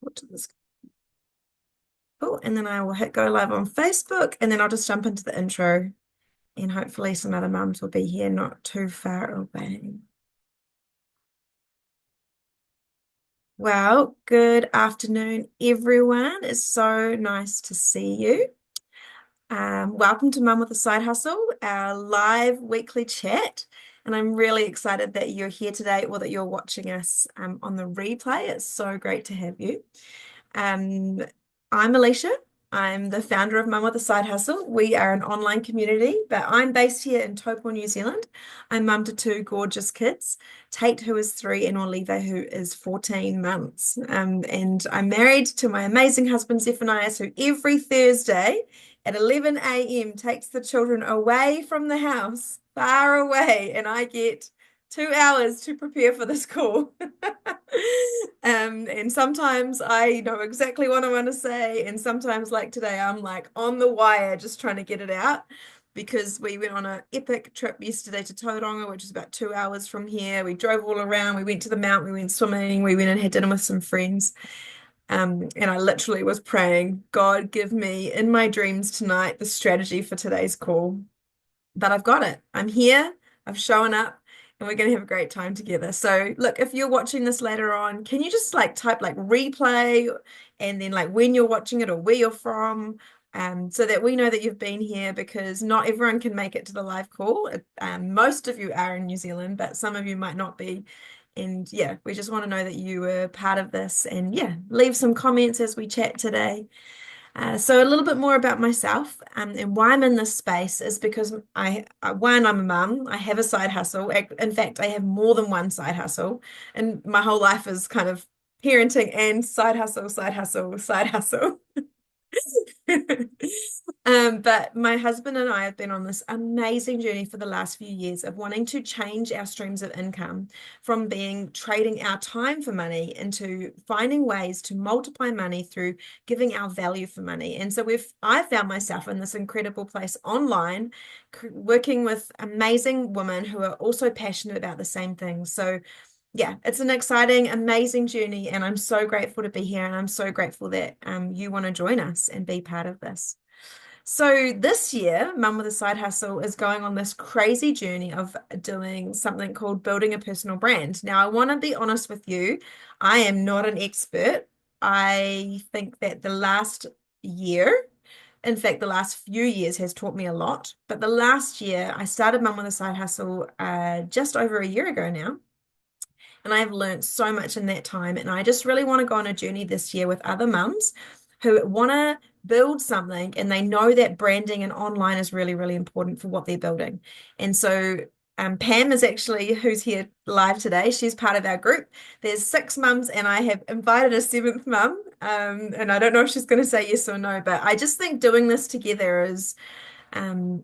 What to this? Cool. And then I will hit go live on Facebook, and then I'll just jump into the intro, and hopefully some other mums will be here not too far away. Well, good afternoon, everyone. It's so nice to see you. Welcome to Mum with a Side Hustle, our live weekly chat. And I'm really excited that you're here today or that you're watching us on the replay. It's so great to have you. Um, I'm Alicia. I'm the founder of Mum with a Side Hustle. We are an online community, but I'm based here in Taupo, New Zealand. I'm mum to two gorgeous kids, Tate, who is 3, and Oliva, who is 14 months. And I'm married to my amazing husband, Zephaniah, who every Thursday at 11 a.m. takes the children away from the house, far away, and I get 2 hours to prepare for this call. And sometimes I know exactly what I want to say, and sometimes, like today, I'm like on the wire just trying to get it out because we went on an epic trip yesterday to Tauranga, which is about 2 hours from here. We drove all around, we went to the mountain, we went swimming, we went and had dinner with some friends. And I literally was praying, God, give me in my dreams tonight the strategy for today's call. But I've got it. I'm here. I've shown up and we're going to have a great time together. So look, if you're watching this later on, can you just like type like replay and then like when you're watching it or where you're from, so that we know that you've been here because not everyone can make it to the live call. Most of you are in New Zealand, but some of you might not be. And yeah, we just want to know that you were part of this and yeah, leave some comments as we chat today. So a little bit more about myself and why I'm in this space is because one, I'm a mum. I have a side hustle. In fact, I have more than one side hustle, and my whole life is kind of parenting and side hustle, side hustle, side hustle. But my husband and I have been on this amazing journey for the last few years of wanting to change our streams of income from being trading our time for money into finding ways to multiply money through giving our value for money. And so I found myself in this incredible place online, working with amazing women who are also passionate about the same things. So yeah, it's an exciting, amazing journey, and I'm so grateful to be here, and I'm so grateful that you want to join us and be part of this. So this year, Mum with a Side Hustle is going on this crazy journey of doing something called building a personal brand. Now, I want to be honest with you, I am not an expert. I think that the last year, in fact, the last few years has taught me a lot. But the last year, I started Mum with a Side Hustle just over a year ago now. And I've learned so much in that time. And I just really want to go on a journey this year with other mums who want to build something and they know that branding and online is really, really important for what they're building. And so Pam is actually who's here live today. She's part of our group. There's 6 mums, and I have invited a 7th mum. And I don't know if she's going to say yes or no, but I just think doing this together is um,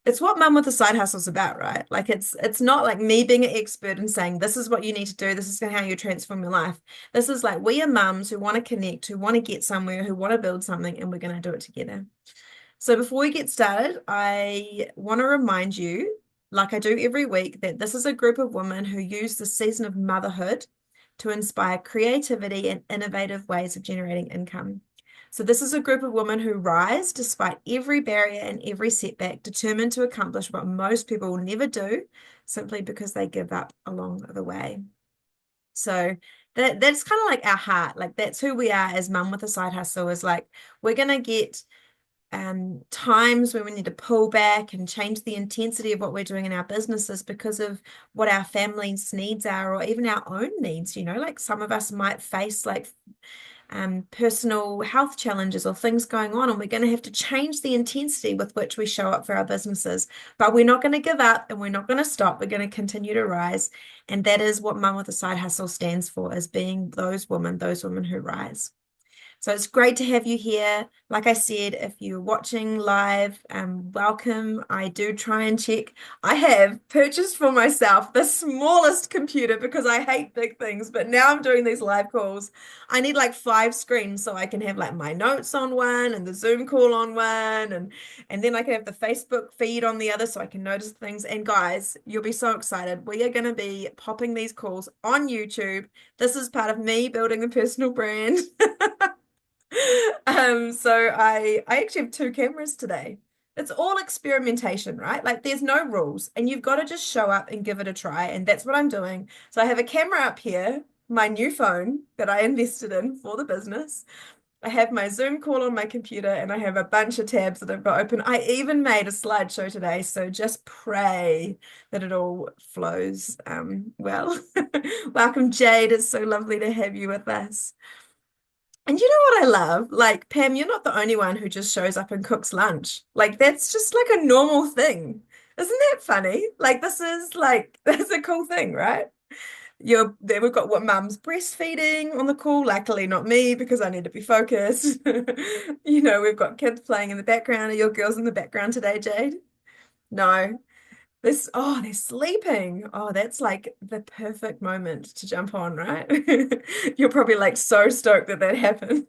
it's what Mum with a Side Hustle is about, right? Like it's not like me being an expert and saying this is what you need to do, this is how you transform your life. This is like we are mums who want to connect, who want to get somewhere, who want to build something, and we're going to do it together. So before we get started, I want to remind you, like I do every week, that this is a group of women who use the season of motherhood to inspire creativity and innovative ways of generating income. So this is a group of women who rise despite every barrier and every setback, determined to accomplish what most people will never do, simply because they give up along the way. So that's kind of like our heart. Like that's who we are as Mum with a Side Hustle, is like we're gonna get times when we need to pull back and change the intensity of what we're doing in our businesses because of what our family's needs are, or even our own needs. Like some of us might face like personal health challenges or things going on, and we're going to have to change the intensity with which we show up for our businesses. But we're not going to give up and we're not going to stop. We're going to continue to rise. And that is what Mum with a Side Hustle stands for, as being those women who rise. So it's great to have you here. Like I said, if you're watching live, welcome. I do try and check. I have purchased for myself the smallest computer because I hate big things, but now I'm doing these live calls. I need like 5 screens so I can have like my notes on one and the Zoom call on one, and then I can have the Facebook feed on the other so I can notice things. And guys, you'll be so excited. We are going to be popping these calls on YouTube. This is part of me building a personal brand. So I actually have 2 cameras today. It's all experimentation, right? Like there's no rules, and you've got to just show up and give it a try, and that's what I'm doing. So I have a camera up here, my new phone that I invested in for the business. I have my Zoom call on my computer, and I have a bunch of tabs that I've got open. I even made a slideshow today, so just pray that it all flows well. Welcome, Jade. It's so lovely to have you with us. And you know what I love? Like, Pam, you're not the only one who just shows up and cooks lunch. Like, that's just like a normal thing. Isn't that funny? Like, this is like, that's a cool thing, right? You're there, we've got what mum's breastfeeding on the call. Luckily, not me because I need to be focused. We've got kids playing in the background. Are your girls in the background today, Jade? No. They're sleeping. Oh, that's like the perfect moment to jump on, right? You're probably like so stoked that that happened.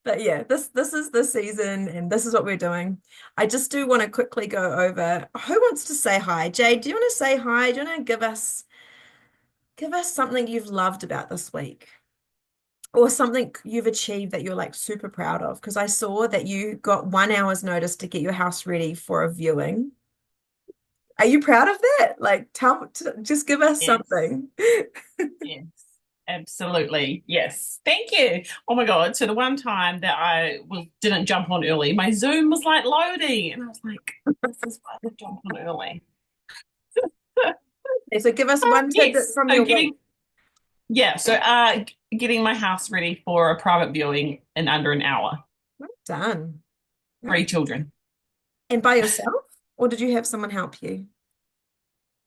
But yeah, this is the season and this is what we're doing. I just do want to quickly go over who wants to say hi. Jade, do you want to say hi? Do you want to give us something you've loved about this week? Or something you've achieved that you're like super proud of? Because I saw that you got 1 hour's notice to get your house ready for a viewing. Are you proud of that? Like, just give us Yes, something. yes, absolutely. Yes. Thank you. Oh my God. So the one time that didn't jump on early, my Zoom was like loading. And I was like, this is why I jump on early. Okay, so give us one tidbit Yes. from So your week. getting my house ready for a private viewing in under an hour. Well done. Right. 3 children. And by yourself, or did you have someone help you?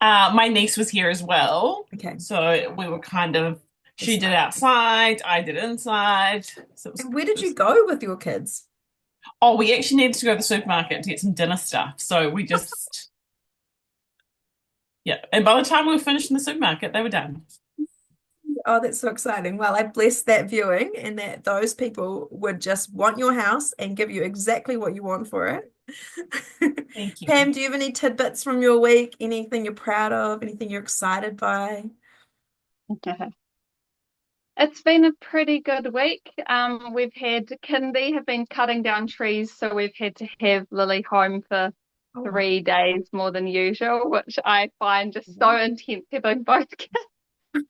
My niece was here as well. Okay. So we were kind of, she That's did fine. outside, I did inside. So And where did it you was go with your kids? Oh, we actually needed to go to the supermarket to get some dinner stuff. So yeah. And by the time we were finished in the supermarket, they were done. Oh, that's so exciting. Well, I bless that viewing and that those people would just want your house and give you exactly what you want for it. Thank you. Pam, do you have any tidbits from your week? Anything you're proud of? Anything you're excited by? It's been a pretty good week. We've had Kindy have been cutting down trees, so we've had to have Lily home for Oh, wow. 3 days more than usual, which I find just so intense having both kids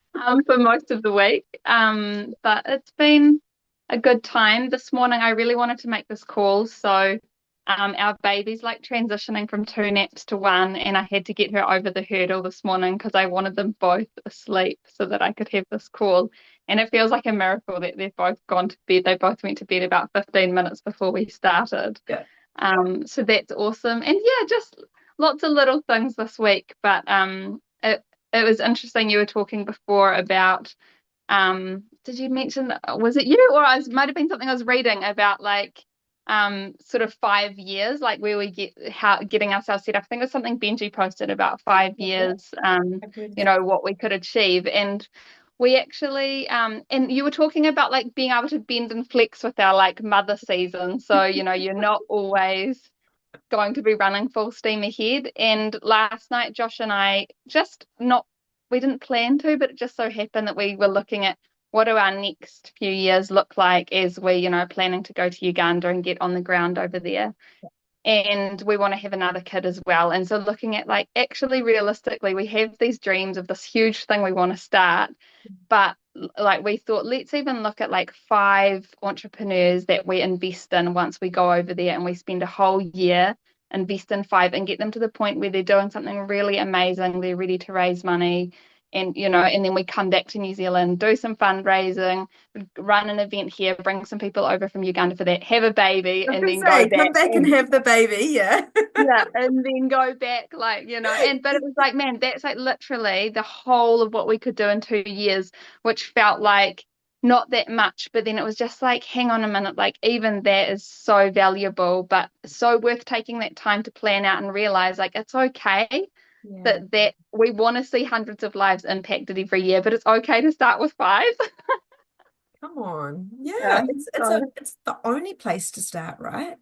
for most of the week. But it's been a good time. This morning, I really wanted to make this call, so our baby's like transitioning from 2 naps to one, and I had to get her over the hurdle this morning because I wanted them both asleep so that I could have this call. And it feels like a miracle that they've both gone to bed. They both went to bed about 15 minutes before we started. Yeah. So that's awesome. And yeah, just lots of little things this week. But it was interesting. You were talking before about did you mention was it you or might have been something I was reading about like sort of 5 years, like where we getting ourselves set up. I think it was something Benji posted about 5 years, I've heard that. what we could achieve. And we actually and you were talking about like being able to bend and flex with our like mother season. So, you're not always going to be running full steam ahead. And last night, Josh and I just not, we didn't plan to, but it just so happened that we were looking at what do our next few years look like as we, planning to go to Uganda and get on the ground over there. And we want to have another kid as well. And so looking at like actually realistically, we have these dreams of this huge thing we want to start, but like we thought, let's even look at like 5 entrepreneurs that we invest in once we go over there and we spend a whole year invest in 5 and get them to the point where they're doing something really amazing, they're ready to raise money, and and then we come back to New Zealand, do some fundraising, run an event here, bring some people over from Uganda for that, have a baby, I was and gonna then go say, come back back and and have the baby. Yeah. yeah, and then go back, like, and but it was like, man, that's like literally the whole of what we could do in 2 years, which felt like not that much, but then it was just like, hang on a minute, like even that is so valuable, but so worth taking that time to plan out and realize like it's okay Yeah. that we want to see hundreds of lives impacted every year, but it's okay to start with 5. Come on. Yeah, Yeah. it's the only place to start, right?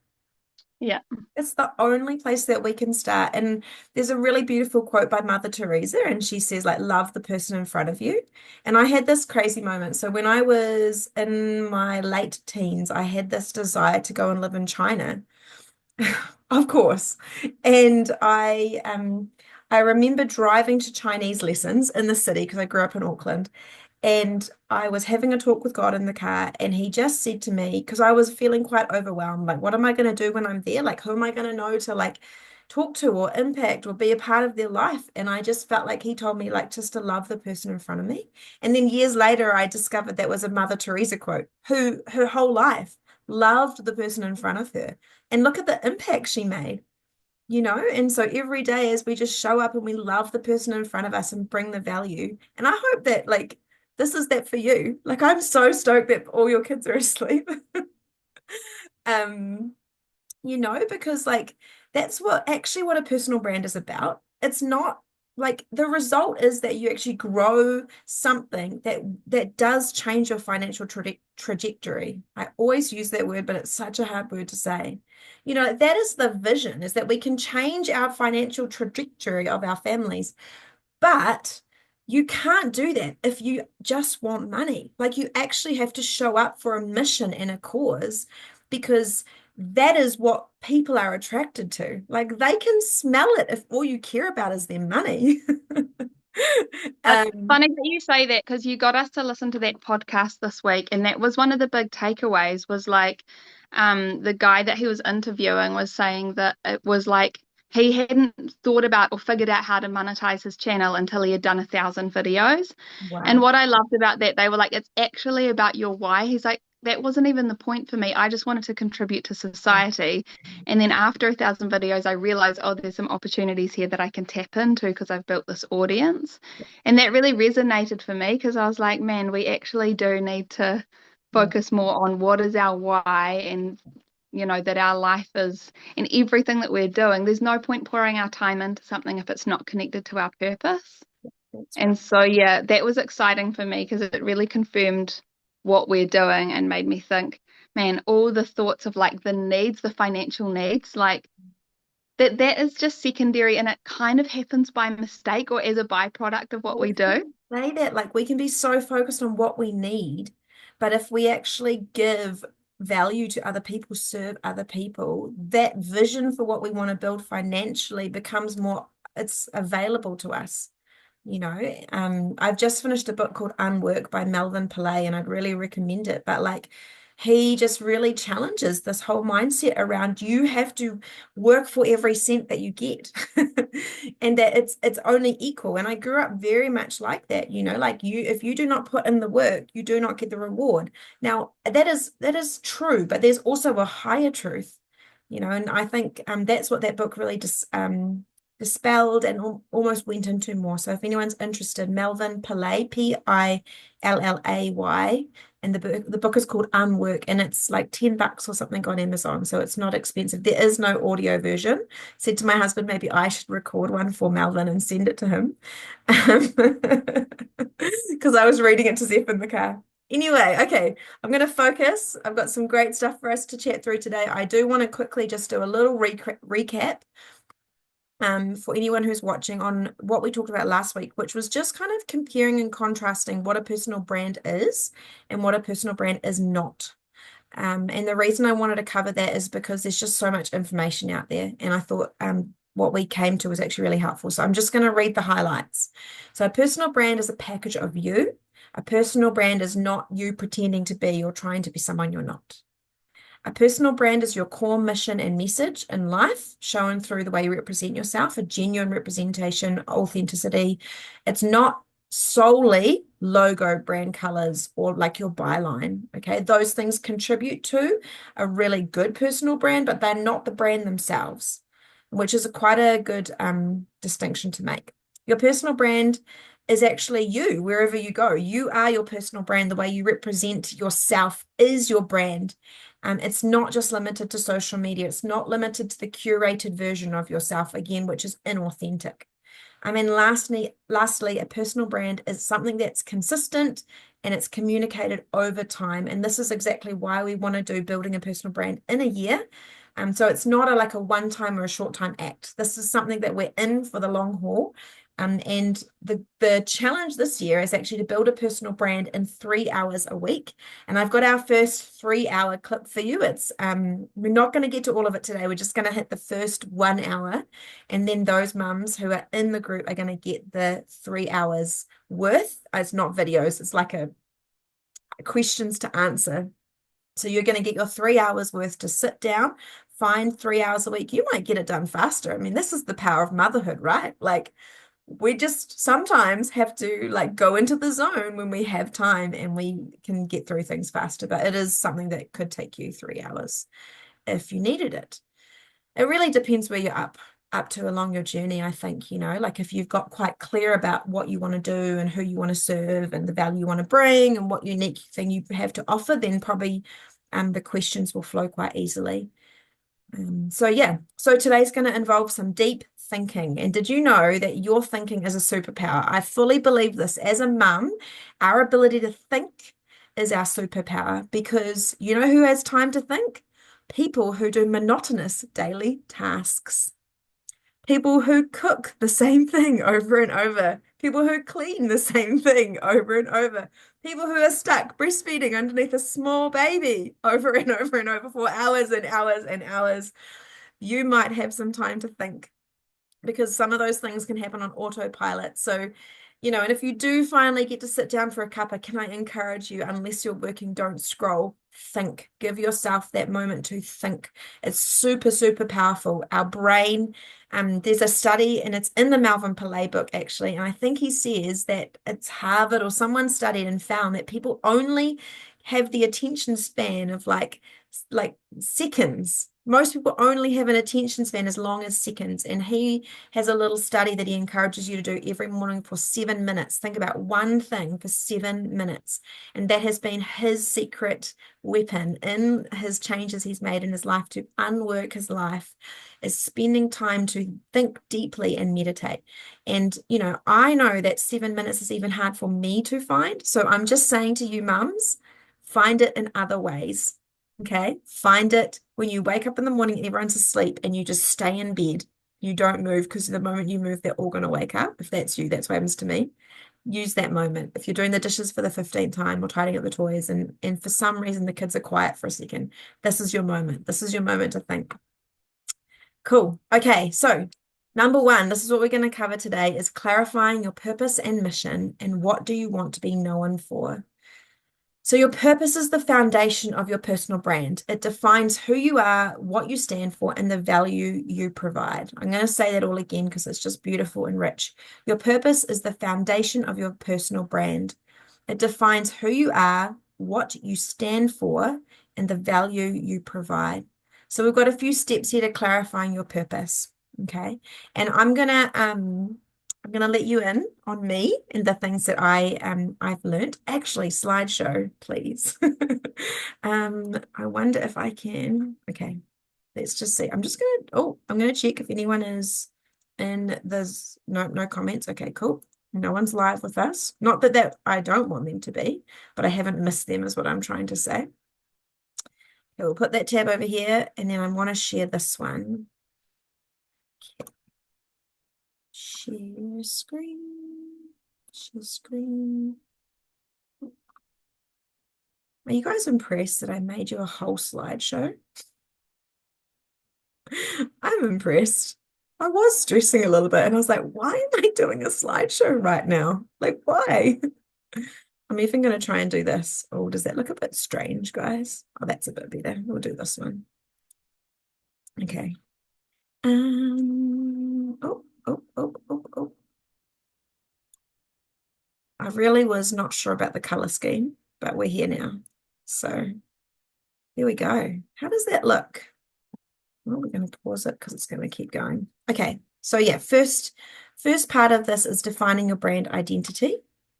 Yeah. It's the only place that we can start. And there's a really beautiful quote by Mother Teresa, and she says, like, love the person in front of you. And I had this crazy moment. So when I was in my late teens, I had this desire to go and live in China, of course. And I remember driving to Chinese lessons in the city because I grew up in Auckland. And I was having a talk with God in the car, and he just said to me, because I was feeling quite overwhelmed, like, what am I going to do when I'm there? Like, who am I going to know to like talk to or impact or be a part of their life? And I just felt like he told me, like, just to love the person in front of me. And then years later, I discovered that was a Mother Teresa quote, who her whole life loved the person in front of her. And look at the impact she made. And so every day as we just show up and we love the person in front of us and bring the value. And I hope that like this is that for you. Like I'm so stoked that all your kids are asleep. Um, because like that's what a personal brand is about. It's not like the result is that you actually grow something that does change your financial trajectory. I always use that word, but it's such a hard word to say. That is the vision, is that we can change our financial trajectory of our families, but you can't do that if you just want money. Like you actually have to show up for a mission and a cause, because that is what people are attracted to. Like they can smell it if all you care about is their money. It's Um, funny that you say that because you got us to listen to that podcast this week, and that was one of the big takeaways was like the guy that he was interviewing was saying that it was like he hadn't thought about or figured out how to monetize his channel until he had done 1,000 videos. And wow. what I loved about that, they were like, it's actually about your why. He's like, that wasn't even the point for me. I just wanted to contribute to society. And then after 1,000 videos, I realized, oh, there's some opportunities here that I can tap into because I've built this audience. And that really resonated for me because I was like, man, we actually do need to Yeah. focus more on what is our why, and that our life is, and everything that we're doing, there's no point pouring our time into something if it's not connected to our purpose. That's right. And so, yeah, that was exciting for me because it really confirmed what we're doing and made me think, man, all the thoughts of like the needs, the financial needs, like that is just secondary, and it kind of happens by mistake or as a byproduct of what we do. Say that like we can be so focused on what we need, but if we actually give value to other people, serve other people, that vision for what we want to build financially becomes more, it's available to us. I've just finished a book called Unwork by Melvin Pillay, and I'd really recommend it. But like, he just really challenges this whole mindset around you have to work for every cent that you get, and that it's only equal. And I grew up very much like that. Like if you do not put in the work, you do not get the reward. Now that is true, but there's also a higher truth. And I think that's what that book really just dispelled and almost went into more. So if anyone's interested, Melvin Pillay, Pillay, and the book is called Unwork, and it's like $10 or something on Amazon, so it's not expensive. There is no audio version. Said to my husband, maybe I should record one for Melvin and send it to him, because I was reading it to Zeph in the car. Anyway, okay, I'm going to focus. I've got some great stuff for us to chat through today. I do want to quickly just do a little recap for anyone who's watching on what we talked about last week, which was just kind of comparing and contrasting what a personal brand is and what a personal brand is not. And the reason I wanted to cover that is because there's just so much information out there. And I thought what we came to was actually really helpful. So I'm just going to read the highlights. So a personal brand is a package of you. A personal brand is not you pretending to be or trying to be someone you're not. A personal brand is your core mission and message in life, shown through the way you represent yourself, a genuine representation, authenticity. It's not solely logo, brand colors, or like your byline. Okay, those things contribute to a really good personal brand, but they're not the brand themselves, which is quite a good distinction to make. Your personal brand is actually you wherever you go. You are your personal brand. The way you represent yourself is your brand. It's not just limited to social media. It's not limited to the curated version of yourself, again, which is inauthentic. I mean, lastly, a personal brand is something that's consistent and it's communicated over time. And this is exactly why we want to do building a personal brand in a year. So it's not like a one-time or a short-time act. This is something that we're in for the long haul. And the challenge this year is actually to build a personal brand in 3 hours a week. And I've got our first 3 hour clip for you. It's we're not going to get to all of it today. We're just going to hit the first 1 hour. And then those mums who are in the group are going to get the 3 hours worth. It's not videos, it's like a questions to answer. So you're going to get your 3 hours worth to sit down, find 3 hours a week. You might get it done faster. I mean, this is the power of motherhood, right? Like, we just sometimes have to like go into the zone when we have time and we can get through things faster. But it is something that could take you 3 hours if you needed it. It really depends where you're up to along your journey, I think, like if you've got quite clear about what you want to do and who you want to serve and the value you want to bring and what unique thing you have to offer, then probably the questions will flow quite easily. So today's going to involve some deep thinking. And did you know that your thinking is a superpower? I fully believe this. As a mum, our ability to think is our superpower, because you know who has time to think? People who do monotonous daily tasks. People who cook the same thing over and over. People who clean the same thing over and over. People who are stuck breastfeeding underneath a small baby over and over and over for hours and hours and hours. You might have some time to think, because some of those things can happen on autopilot. So, and if you do finally get to sit down for a cuppa, can I encourage you, unless you're working, don't scroll, think. Give yourself that moment to think. It's super, super powerful. Our brain, there's a study, and it's in the Melvin Pillay book, actually, and I think he says that it's Harvard or someone studied and found that people only have the attention span of like seconds. Most people only have an attention span as long as seconds. And he has a little study that he encourages you to do every morning for 7 minutes. Think about one thing for 7 minutes. And that has been his secret weapon in his changes he's made in his life to unwork his life, is spending time to think deeply and meditate. And, I know that 7 minutes is even hard for me to find. So I'm just saying to you, mums, find it in other ways. Okay, find it when you wake up in the morning, everyone's asleep, and you just stay in bed. You don't move, because the moment you move, they're all going to wake up. If that's you, that's what happens to me. Use that moment. If you're doing the dishes for the 15th time or tidying up the toys, and for some reason the kids are quiet for a second, this is your moment. This is your moment to think. Cool. Okay, so number one, this is what we're going to cover today, is clarifying your purpose and mission, and what do you want to be known for. So your purpose is the foundation of your personal brand. It defines who you are, what you stand for, and the value you provide. I'm going to say that all again because it's just beautiful and rich. Your purpose is the foundation of your personal brand. It defines who you are, what you stand for, and the value you provide. So we've got a few steps here to clarifying your purpose. Okay. And I'm gonna let you in on me and the things that I've learned. Actually, slideshow, please. I wonder if I can. Okay, let's just see. I'm gonna check if anyone is in this. No comments. Okay, cool. No one's live with us. Not that I don't want them to be, but I haven't missed them, is what I'm trying to say. Okay, we'll put that tab over here, and then I want to share this one. Okay. Share screen. Share screen. Are you guys impressed that I made you a whole slideshow? I'm impressed. I was stressing a little bit, and I was like, why am I doing a slideshow right now? Like, why? I'm even going to try and do this. Oh, does that look a bit strange, guys? Oh, that's a bit better. We'll do this one. Okay. Oh. I really was not sure about the color scheme, but we're here now. So here we go. How does that look? Well, we're going to pause it because it's going to keep going. Okay. So yeah, first First part of this is defining your brand identity.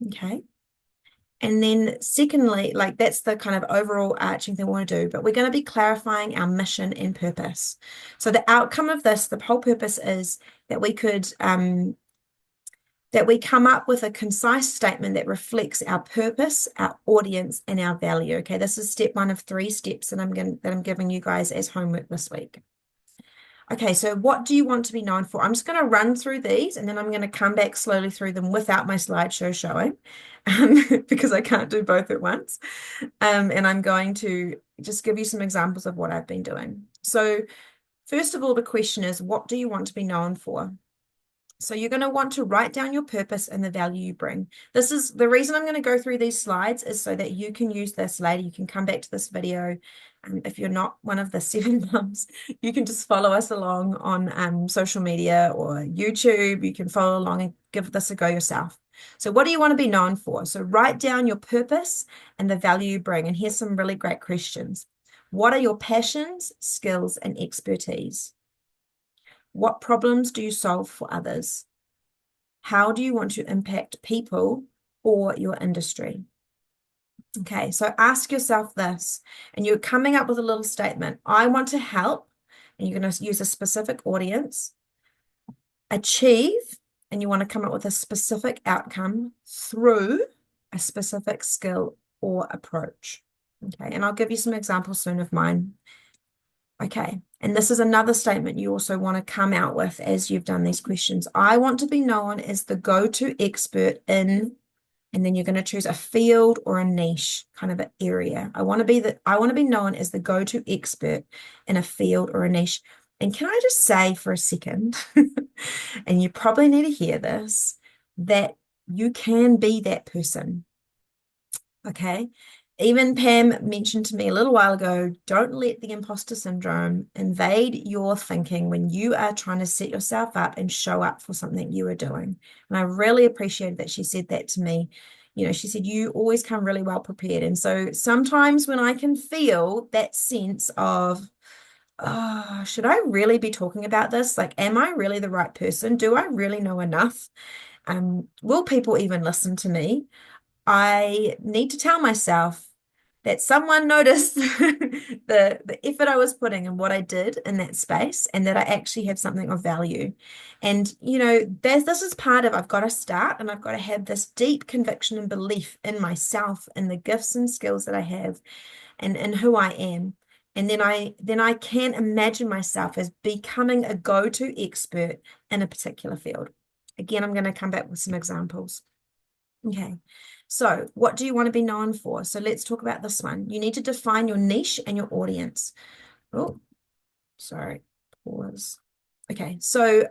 Okay. And then secondly, like that's the kind of overall arching thing we want to do, but we're going to be clarifying our mission and purpose. So the outcome of this, the whole purpose is that we come up with a concise statement that reflects our purpose, our audience, and our value. Okay, this is step 1 of 3 steps that I'm giving you guys as homework this week. Okay, so what do you want to be known for? I'm just going to run through these and then I'm going to come back slowly through them without my slideshow showing because I can't do both at once. And I'm going to just give you some examples of what I've been doing. So first of all, the question is, what do you want to be known for? So you're going to want to write down your purpose and the value you bring. This is the reason I'm going to go through these slides is so that you can use this later. You can come back to this video. If you're not one of the 7 mums, you can just follow us along on social media or YouTube. You can follow along and give this a go yourself. So what do you want to be known for? So write down your purpose and the value you bring. And here's some really great questions. What are your passions, skills, and expertise? What problems do you solve for others? How do you want to impact people or your industry? Okay, so ask yourself this, and you're coming up with a little statement. I want to help, and you're going to use a specific audience, achieve, and you want to come up with a specific outcome through a specific skill or approach. Okay, and I'll give you some examples soon of mine. Okay, and this is another statement you also want to come out with as you've done these questions. I want to be known as the go-to expert in, and then you're going to choose a field or a niche kind of an area. I want to be known as the go-to expert in a field or a niche. And can I just say for a second, and you probably need to hear this, that you can be that person. Okay. Even Pam mentioned to me a little while ago, don't let the imposter syndrome invade your thinking when you are trying to set yourself up and show up for something you are doing. And I really appreciated that she said that to me. You know, she said, you always come really well prepared. And so sometimes when I can feel that sense of, oh, should I really be talking about this? Like, am I really the right person? Do I really know enough? Will people even listen to me? I need to tell myself that someone noticed the effort I was putting and what I did in that space, and that I actually have something of value. And, you know, this is part of, I've got to start and I've got to have this deep conviction and belief in myself and the gifts and skills that I have and who I am. And then I can imagine myself as becoming a go-to expert in a particular field. Again, I'm going to come back with some examples. Okay, so what do you want to be known for? So let's talk about this one. You need to define your niche and your audience. Oh, sorry, pause. Okay, so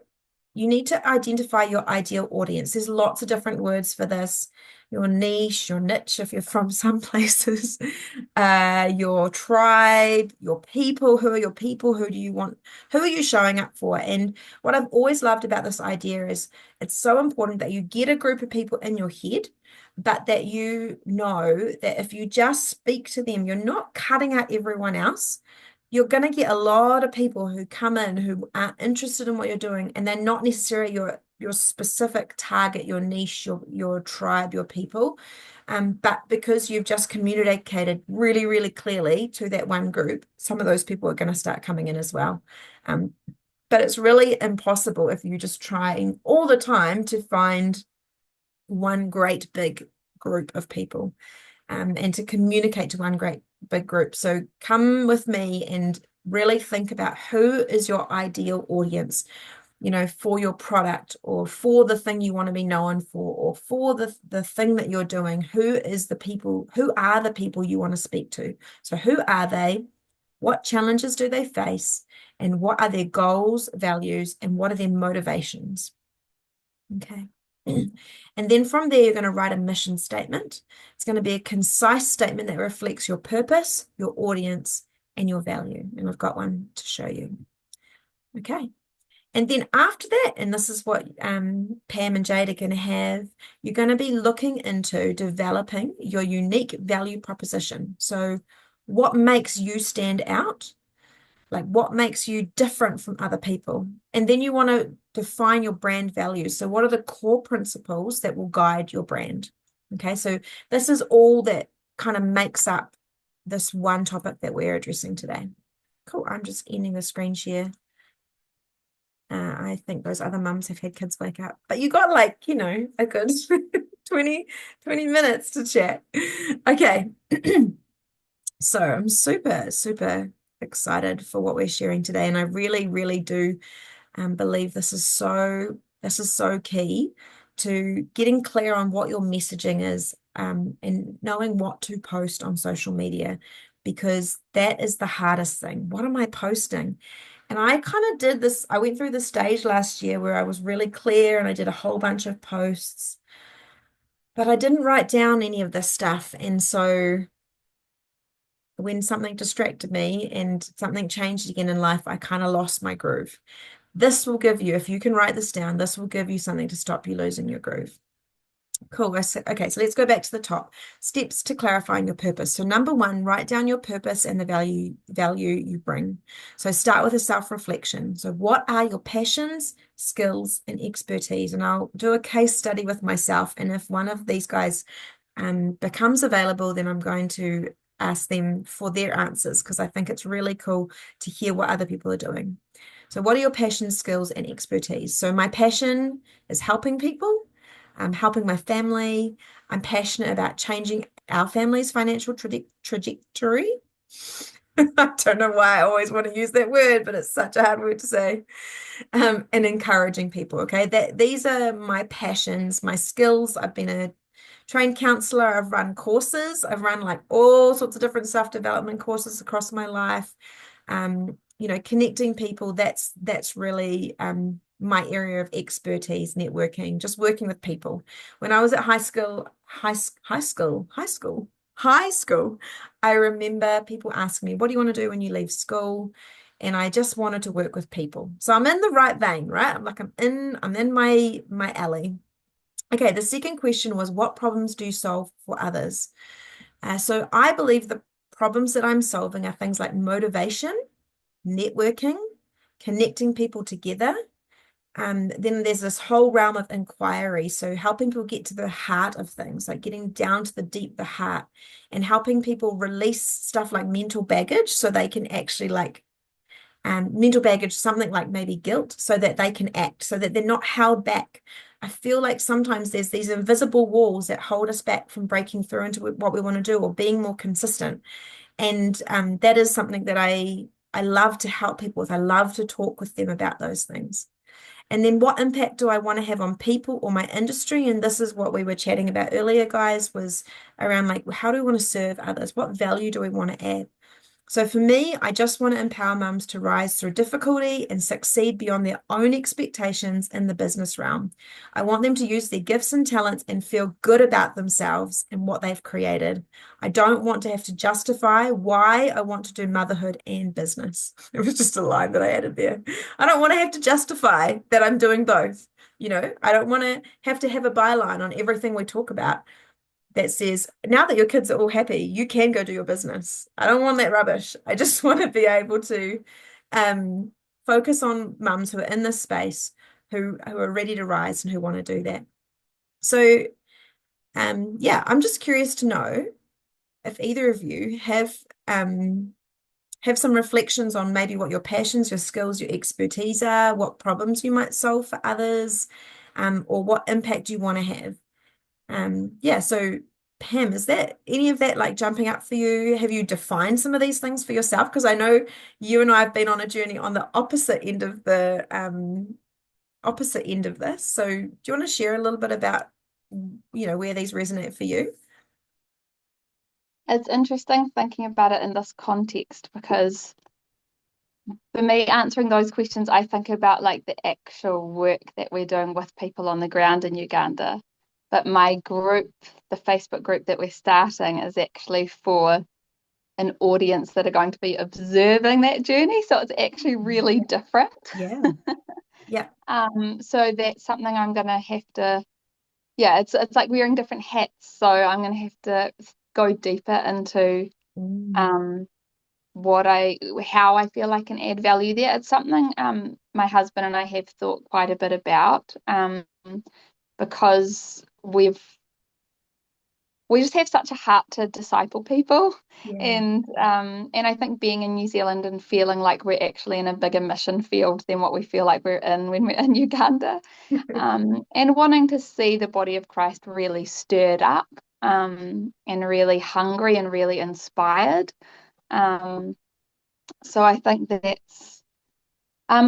you need to identify your ideal audience. There's lots of different words for this. Your niche, your niche, if you're from some places, your tribe, your people. Who are your people? Who are you showing up for? And what I've always loved about this idea is it's so important that you get a group of people in your head, but that you know that if you just speak to them, you're not cutting out everyone else. You're going to get a lot of people who come in who are interested in what you're doing, and they're not necessarily your specific target, your niche, your tribe, your people. But because you've just communicated really, really clearly to that one group, some of those people are going to start coming in as well. But it's really impossible if you're just trying all the time to find one great big group of people, and to communicate to one great big group. So come with me and really think about who is your ideal audience, you know, for your product or for the thing you want to be known for, or for the thing that you're doing. Who are the people you want to speak to? So who are they? What challenges do they face? And what are their goals, values, and what are their motivations? Okay. And then from there, you're going to write a mission statement. It's going to be a concise statement that reflects your purpose, your audience, and your value. And I've got one to show you. Okay. And then after that, and this is what Pam and Jade are going to have, you're going to be looking into developing your unique value proposition. So what makes you stand out? Like what makes you different from other people? And then you want to define your brand values. So what are the core principles that will guide your brand? Okay, so this is all that kind of makes up this one topic that we're addressing today. Cool. I'm just ending the screen share. I think those other mums have had kids wake up, but you got like, a good 20 minutes to chat. Okay. So I'm super, super excited for what we're sharing today. And I really, really do believe this is so key to getting clear on what your messaging is, and knowing what to post on social media, because that is the hardest thing. What am I posting? And I kind of did this, I went through the stage last year where I was really clear and I did a whole bunch of posts, but I didn't write down any of this stuff. And so when something distracted me and something changed again in life, I kind of lost my groove. This will give you, if you can write this down, this will give you something to stop you losing your groove. Cool. Okay, so let's go back to the top. Steps to clarifying your purpose. So number one, write down your purpose and the value you bring. So start with a self-reflection. So what are your passions, skills, and expertise? And I'll do a case study with myself. And if one of these guys becomes available, then I'm going to ask them for their answers, because I think it's really cool to hear what other people are doing. So what are your passions, skills, and expertise? So my passion is helping people. I'm helping my family. I'm passionate about changing our family's financial trajectory. I don't know why I always want to use that word, but it's such a hard word to say. And encouraging people. Okay, these are my passions, my skills. I've been a trained counselor. I've run courses. I've run like all sorts of different self-development courses across my life. Connecting people, that's really my area of expertise, networking, just working with people. When I was at high school, I remember people asking me, what do you want to do when you leave school? And I just wanted to work with people. So I'm in the right vein, right? I'm in my alley. Okay, the second question was, what problems do you solve for others? So I believe the problems that I'm solving are things like motivation, networking, connecting people together. Then there's this whole realm of inquiry. So helping people get to the heart of things, like getting down to the heart, and helping people release stuff like mental baggage so they can actually mental baggage, something like maybe guilt, so that they can act, so that they're not held back. I feel like sometimes there's these invisible walls that hold us back from breaking through into what we want to do or being more consistent. And that is something that I love to help people with. I love to talk with them about those things. And then what impact do I want to have on people or my industry? And this is what we were chatting about earlier, guys, was around like, how do we want to serve others? What value do we want to add? So for me, I just want to empower mums to rise through difficulty and succeed beyond their own expectations in the business realm. I want them to use their gifts and talents and feel good about themselves and what they've created. I don't want to have to justify why I want to do motherhood and business. It was just a line that I added there. I don't want to have to justify that I'm doing both. I don't want to have a byline on everything we talk about that says, now that your kids are all happy, you can go do your business. I don't want that rubbish. I just want to be able to focus on mums who are in this space, who are ready to rise and who want to do that. So, I'm just curious to know if either of you have some reflections on maybe what your passions, your skills, your expertise are, what problems you might solve for others, or what impact you want to have. So Pam, is that any of that like jumping up for you? Have you defined some of these things for yourself? Because I know you and I have been on a journey on the opposite end of this. So do you want to share a little bit about, where these resonate for you? It's interesting thinking about it in this context, because for me, answering those questions, I think about like the actual work that we're doing with people on the ground in Uganda. But my group, the Facebook group that we're starting, is actually for an audience that are going to be observing that journey. So it's actually really different. Yeah. Yeah. So that's something I'm gonna have to, it's like wearing different hats. So I'm gonna have to go deeper into how I feel I can add value there. It's something my husband and I have thought quite a bit about, because we just have such a heart to disciple people. Yeah. And I think being in New Zealand and feeling like we're actually in a bigger mission field than what we feel like we're in when we're in Uganda, and wanting to see the body of Christ really stirred up, and really hungry and really inspired. So I think that's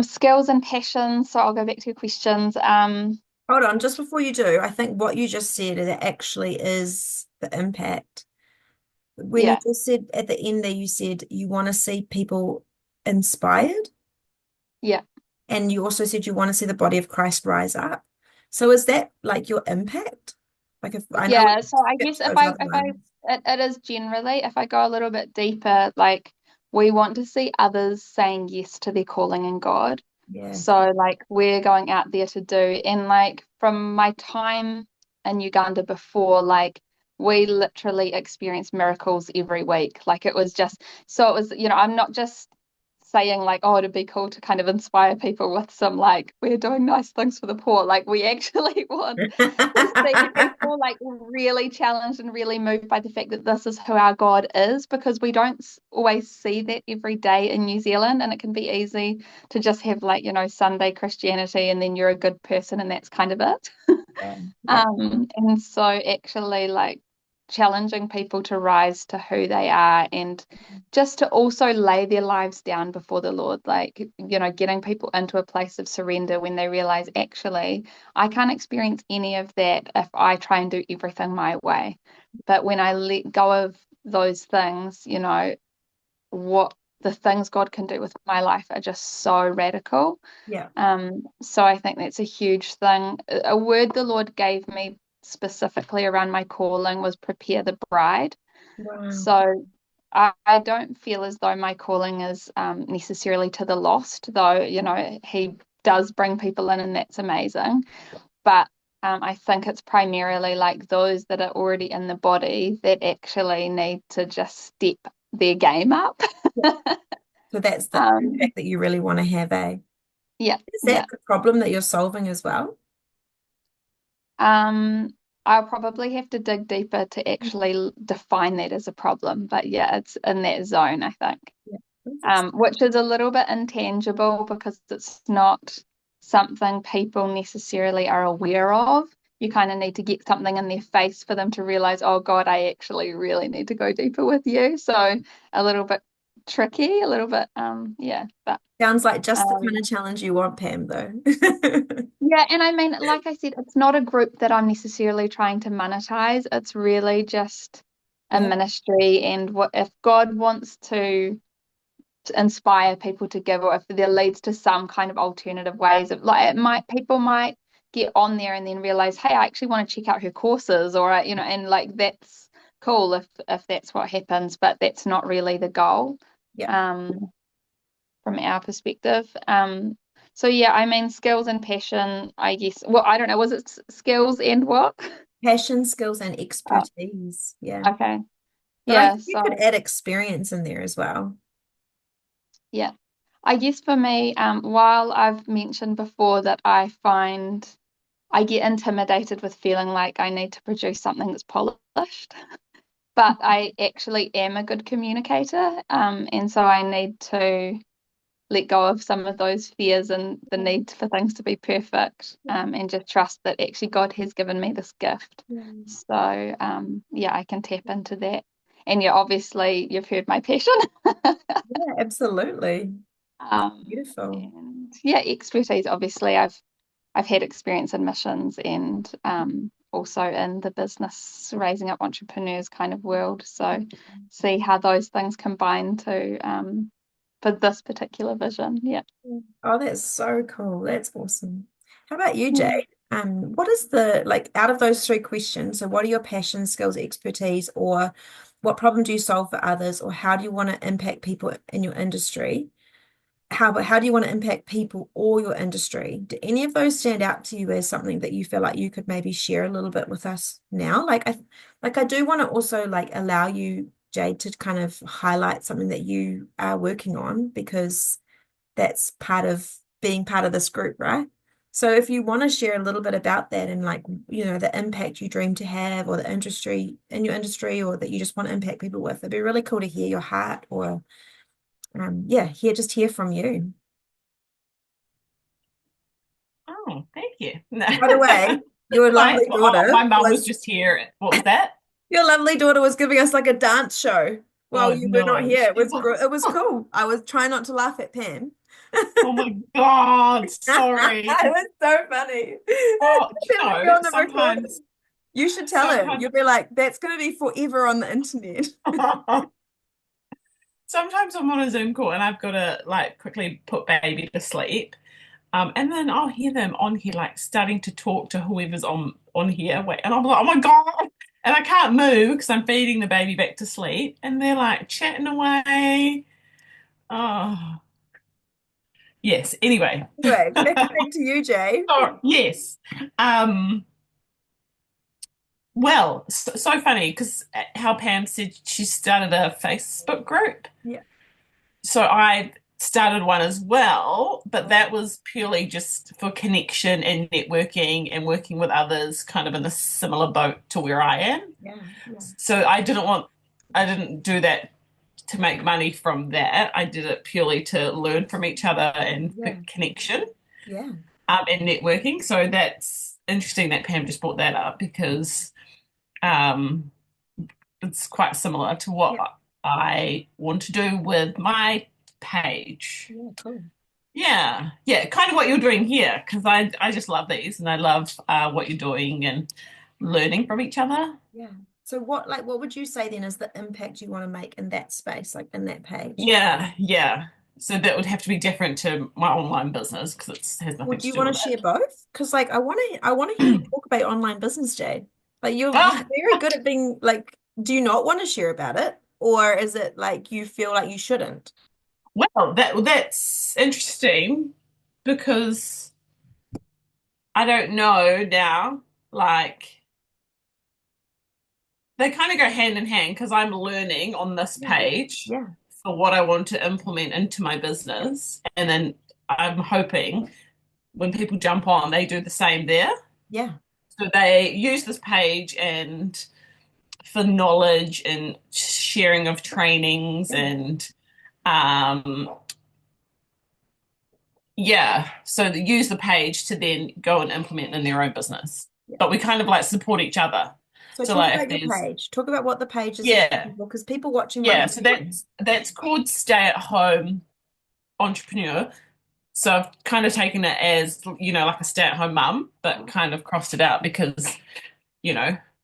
skills and passion. So I'll go back to your questions. Hold on, just before you do, I think what you just said, that actually is the impact. When you Yeah. just said at the end there, you said you want to see people inspired, Yeah. and you also said you want to see the body of Christ rise up. So is that like your impact? Like, if I know Yeah, so I it's guess if those I other if I ones. it is generally, if I go a little bit deeper, like we want to see others saying yes to their calling in God. Yeah. So like we're going out there to do, and like from my time in Uganda before, like we literally experienced miracles every week. Like it was just, so it was, I'm not just saying like, oh, it'd be cool to kind of inspire people with some like we're doing nice things for the poor. Like we actually want to see people like really challenged and really moved by the fact that this is who our God is, because we don't always see that every day in New Zealand, and it can be easy to just have like, Sunday Christianity and then you're a good person and that's kind of it. Yeah. Yeah. And so actually like challenging people to rise to who they are, and just to also lay their lives down before the Lord, like, getting people into a place of surrender when they realize actually I can't experience any of that if I try and do everything my way. But when I let go of those things, what the things God can do with my life are just so radical. Yeah. So I think that's a huge thing. A word the Lord gave me specifically around my calling was prepare the bride. Wow. So I don't feel as though my calling is necessarily to the lost, though, he does bring people in and that's amazing. But I think it's primarily like those that are already in the body that actually need to just step their game up. So that's the Um, impact that you really want to have, eh? yeah, Is yeah. that the problem that you're solving as well? Um, I'll probably have to dig deeper to actually define that as a problem. But yeah, it's in that zone, I think. Yeah. That's Which is a little bit intangible because it's not something people necessarily are aware of. You kind of need to get something in their face for them to realize, oh God, I actually really need to go deeper with you. So a little bit tricky, a little bit, yeah. But Sounds like just the kind um, of challenge you want, Pam, though. yeah, and I mean, like I said, it's not a group that I'm necessarily trying to monetize. It's really just a Yeah. ministry, and what if God wants to inspire people to give, or if there leads to some kind of alternative ways of like people might get on there and then realize, hey, I actually want to check out her courses, or and like that's cool if that's what happens, but that's not really the goal. Yeah. Um, from our perspective. So yeah, I mean skills and passion, I guess. Well, I don't know, was it skills and what? Passion, skills, and Oh, expertise. Yeah. okay. But I Yeah, think you so could add experience in there as well. yeah. I guess for me, while I've mentioned before that I find I get intimidated with feeling like I need to produce something that's polished, but I actually am a good communicator. And so I need to let go of some of those fears and the Yeah. need for things to be perfect, and just trust that actually God has given me this gift. Yeah. So, yeah, I can tap into that. And yeah, obviously, you've heard my passion. Yeah, absolutely. Beautiful. And yeah, expertise. Obviously, I've had experience in missions and also in the business raising up entrepreneurs kind of world. So see how those things combine to for this particular vision. Yeah. Oh, that's so cool. That's awesome. How about you, Yeah. Jade? What is the like out of those three questions? So, what are your passions, skills, expertise, or what problem do you solve for others, or how do you want to impact people in your industry? How do you want to impact people or your industry? Do any of those stand out to you as something that you feel like you could maybe share a little bit with us now? Like I do want to also like allow you Jade, to kind of highlight something that you are working on, because that's part of being part of this group, right? So if you want to share a little bit about that and like, the impact you dream to have, or the industry in your industry, or that you just want to impact people with, it'd be really cool to hear your heart, or hear from you. Oh, thank you. No. By the way, your lovely daughter my mum was just here. What was that? your lovely daughter was giving us like a dance show while Oh you were not no, here. It she was was. it was cool. I was trying not to laugh at Pam. Oh my God, sorry. It was so funny. Oh, Then we go on the recording. sometimes, You should tell her. sometimes, You'll be like, that's going to be forever on the internet. sometimes I'm on a Zoom call and I've got to like quickly put baby to sleep. And then I'll hear them on here like starting to talk to whoever's on here. Wait, and I'm like, oh my God. And I can't move because I'm feeding the baby back to sleep. And they're like chatting away. Oh, yes. Anyway. Anyway, back to you, Jay. So, yes. Um, well, so funny because how Pam said she started a Facebook group. Yeah. So I started one as well, but that was purely just for connection and networking and working with others kind of in a similar boat to where I am. Yeah. So I didn't do that to make money from that. I did it purely to learn from each other and for connection. Yeah. And networking. So that's interesting that Pam just brought that up because it's quite similar to what I want to do with my page. Yeah, cool. Yeah, kind of what you're doing here, because I just love these and I love what you're doing and learning from each other. Yeah. So what would you say then is the impact you want to make in that space, like in that page? Yeah. So that would have to be different to my online business because it has nothing Would to you do want with to share that. both? Because like I want to hear you talk about online business, Jade. Like you're very good at being like, do you not want to share about it? Or is it like you feel like you shouldn't? Well, that's interesting because I don't know now. Like they kind of go hand in hand because I'm learning on this page for what I want to implement into my business, and then I'm hoping when people jump on, they do the same there. Yeah. So they use this page and for knowledge and sharing of trainings and so they use the page to then go and implement in their own business. But we kind of like support each other. So So talk like about if your there's page. Talk about what the page is because people watching so that's called Stay at Home Entrepreneur. So I've kind of taken it as, like a stay-at-home mum, but kind of crossed it out because,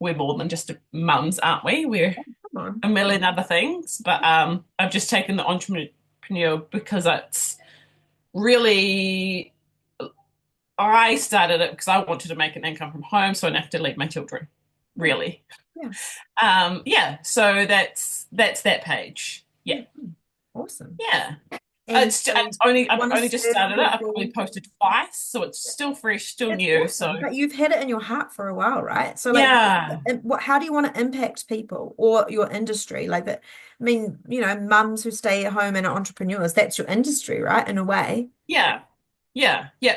we're more than just mums, aren't we? We're a million other things. But I've just taken the entrepreneur because it's really, I started it because I wanted to make an income from home so I didn't have to leave my children, really. So that's that page. Yeah. Awesome. Yeah. And I've only just started it. I've probably posted twice, so it's still fresh, still new. Awesome. So, but you've had it in your heart for a while, right? So, how do you want to impact people or your industry? Like that, I mean, mums who stay at home and are entrepreneurs, that's your industry, right? In a way. Yeah.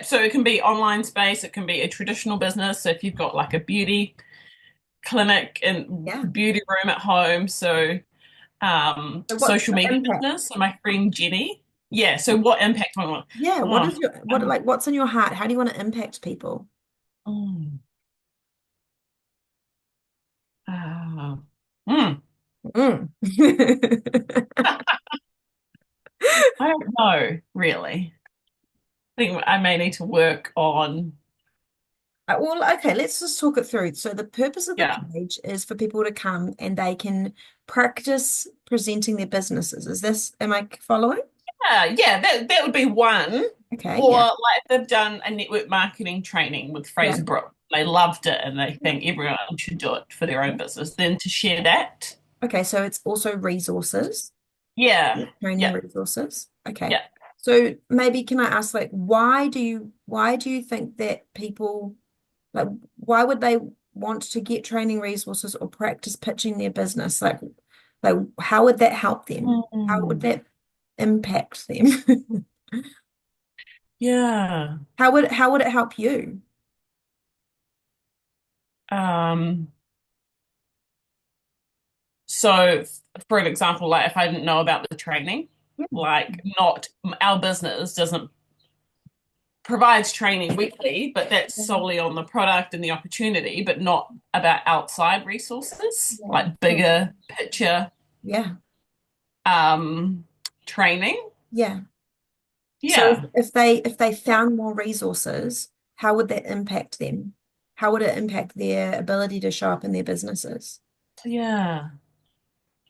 So it can be online space, it can be a traditional business. So if you've got like a beauty clinic and beauty room at home, so social media business. So my friend Jenny. Yeah. So what impact do I want? Yeah. What's in your heart? How do you want to impact people? I don't know, really. I think I may need to work on. Well, okay, let's just talk it through. So the purpose of the page is for people to come and they can practice presenting their businesses. Am I following? Yeah, that would be one. Okay. Or like if they've done a network marketing training with Fraser Brook, they loved it and they think everyone should do it for their own business, then to share that. Okay, so it's also resources. Yeah. Training resources. Okay. Yeah. So maybe can I ask, like, why do you think that people, like, why would they want to get training resources or practice pitching their business? Like, Like, how would that help them? How would Mm. that impact them? Yeah. How would it help you? Um, so for an example, like if I didn't know about the training, Yeah. like not our business doesn't provides training weekly, but that's solely on the product and the opportunity, but not about outside resources, Yeah. like bigger picture Yeah. um training. Yeah. So Yeah. if they found more resources, how would that impact them? How would it impact their ability to show up in their businesses? Yeah.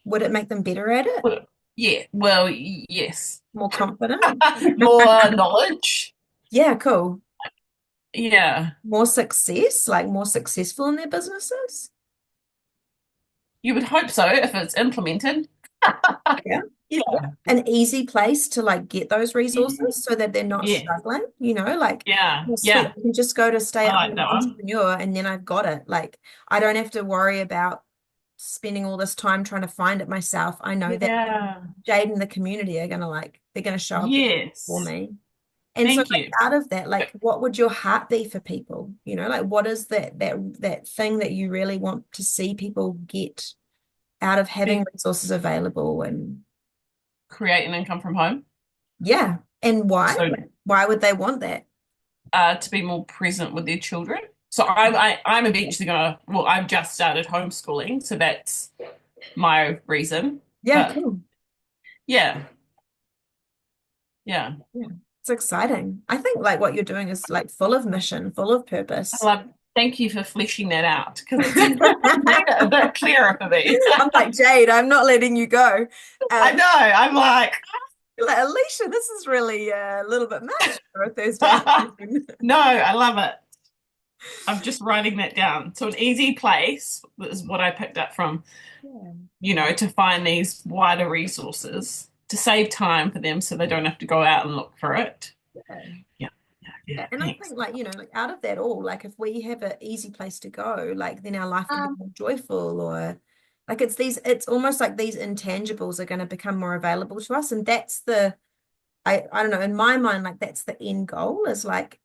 Would it make them better at it? Well, yeah. Well, yes. More confident? More knowledge. Yeah, cool. Yeah. More success, like more successful in their businesses? You would hope so if it's implemented. Yeah. Yeah. An easy place to like get those resources so that they're not Yeah. struggling, like, Yeah. oh, sweet, Yeah. I can just go to stay I at like home that one. entrepreneur and then I've got it. Like, I don't have to worry about spending all this time trying to find it myself. I know that Yeah. Jade and the community are gonna they're gonna show up for Yes. me. And so Thank like you. out of that, like what would your heart be for people? Like what is that thing that you really want to see people get out of having Be, resources available and create an income from home. yeah. And why? So Like, why would they want that? to be more present with their children. So I'm eventually gonna, well, I've just started homeschooling, so that's my reason. Yeah, But cool. yeah, yeah. Yeah. It's exciting. I think like what you're doing is like full of mission, full of purpose. Well, thank you for fleshing that out because it's made it a bit clearer for me. I'm like, Jade, I'm not letting you go. I know. I'm like, Like, Alicia, this is really a little bit much for a Thursday afternoon. no, I love it. I'm just writing that down. So an easy place is what I picked up from, to find these wider resources to save time for them so they don't have to go out and look for it. Yeah. Yeah, yeah, And I thanks. think like, like out of that all, like if we have an easy place to go, like then our life can be more joyful or like it's almost like these intangibles are going to become more available to us. And that's I don't know, in my mind, like that's the end goal is like